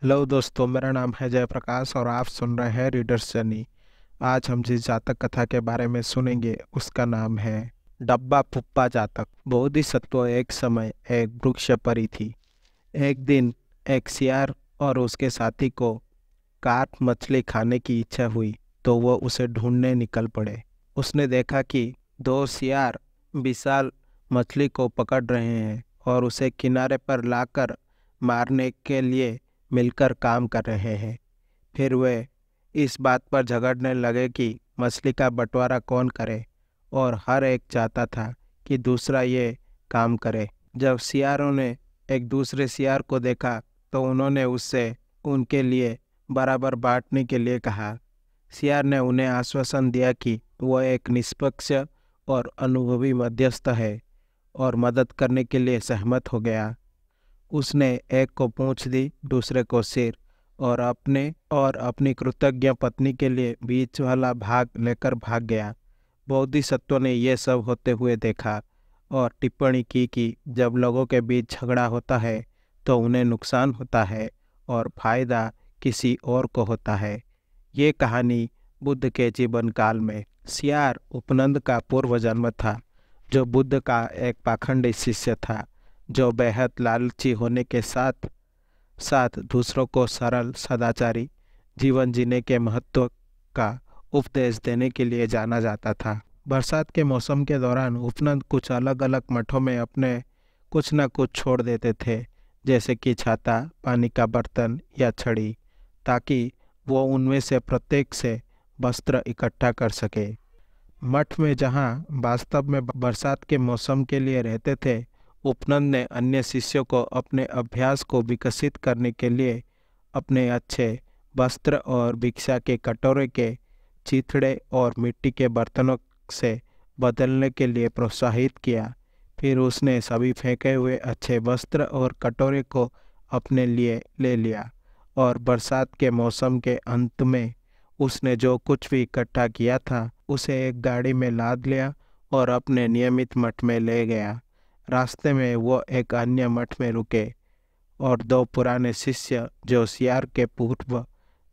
Hello दोस्तों, मेरा नाम है जयप्रकाश और आप सुन रहे हैं रीडर्स जर्नी। आज हम जिस जातक कथा के बारे में सुनेंगे उसका नाम है डब्बा फुप्पा जातक। बोधिसत्व एक समय एक वृक्ष परी थी। एक दिन एक सियार और उसके साथी को कार्प मछली खाने की इच्छा हुई तो वो उसे ढूंढने निकल पड़े। उसने देखा कि दो सियार विशाल मछली को पकड़ रहे हैं और उसे किनारे पर लाकर मारने के लिए मिलकर काम कर रहे हैं। फिर वे इस बात पर झगड़ने लगे कि मछली का बंटवारा कौन करे, और हर एक चाहता था कि दूसरा ये काम करे। जब सियारों ने एक दूसरे सियार को देखा तो उन्होंने उससे उनके लिए बराबर बांटने के लिए कहा। सियार ने उन्हें आश्वासन दिया कि वह एक निष्पक्ष और अनुभवी मध्यस्थ है और मदद करने के लिए सहमत हो गया। उसने एक को पूंछ दी, दूसरे को सिर, और अपनी कृतज्ञ पत्नी के लिए बीच वाला भाग लेकर भाग गया। बोधिसत्व ने यह सब होते हुए देखा और टिप्पणी की कि जब लोगों के बीच झगड़ा होता है तो उन्हें नुकसान होता है और फायदा किसी और को होता है। ये कहानी बुद्ध के जीवन काल में सियार उपनंद का पूर्व जन्म था, जो बुद्ध का एक पाखंडी शिष्य था, जो बेहद लालची होने के साथ साथ दूसरों को सरल सदाचारी जीवन जीने के महत्व का उपदेश देने के लिए जाना जाता था। बरसात के मौसम के दौरान उपनंद कुछ अलग अलग मठों में अपने कुछ न कुछ छोड़ देते थे, जैसे कि छाता, पानी का बर्तन या छड़ी, ताकि वो उनमें से प्रत्येक से वस्त्र इकट्ठा कर सके। मठ में जहाँ वास्तव में बरसात के मौसम के लिए रहते थे, उपनंद ने अन्य शिष्यों को अपने अभ्यास को विकसित करने के लिए अपने अच्छे वस्त्र और भिक्षा के कटोरे के चिथड़े और मिट्टी के बर्तनों से बदलने के लिए प्रोत्साहित किया। फिर उसने सभी फेंके हुए अच्छे वस्त्र और कटोरे को अपने लिए ले लिया और बरसात के मौसम के अंत में उसने जो कुछ भी इकट्ठा किया था उसे एक गाड़ी में लाद लिया और अपने नियमित मठ में ले गया। रास्ते में वो एक अन्य मठ में रुके और दो पुराने शिष्य जो सियार के पूर्व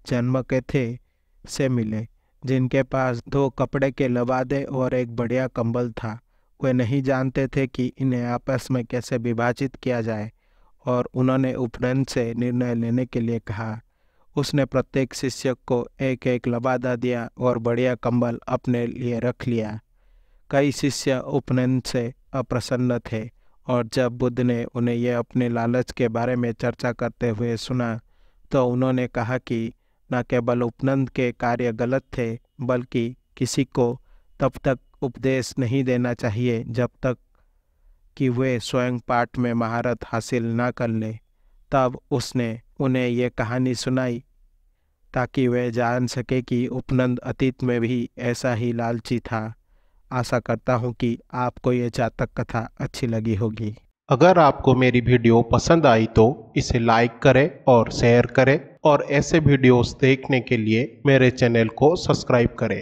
जन्म के थे से मिले, जिनके पास दो कपड़े के लबादे और एक बढ़िया कंबल था। वे नहीं जानते थे कि इन्हें आपस में कैसे विभाजित किया जाए और उन्होंने उपनंद से निर्णय लेने के लिए कहा। उसने प्रत्येक शिष्य को एक एक लबादा दिया और बढ़िया कंबल अपने लिए रख लिया। कई शिष्य उपनंद से अप्रसन्न थे और जब बुद्ध ने उन्हें यह अपने लालच के बारे में चर्चा करते हुए सुना तो उन्होंने कहा कि न केवल उपनंद के कार्य गलत थे, बल्कि किसी को तब तक उपदेश नहीं देना चाहिए जब तक कि वे स्वयं पाठ में महारत हासिल ना कर ले। तब उसने उन्हें यह कहानी सुनाई ताकि वे जान सके कि उपनंद अतीत में भी ऐसा ही लालची था। आशा करता हूँ कि आपको ये जातक कथा अच्छी लगी होगी। अगर आपको मेरी वीडियो पसंद आई तो इसे लाइक करें और शेयर करें, और ऐसे वीडियोस देखने के लिए मेरे चैनल को सब्सक्राइब करें।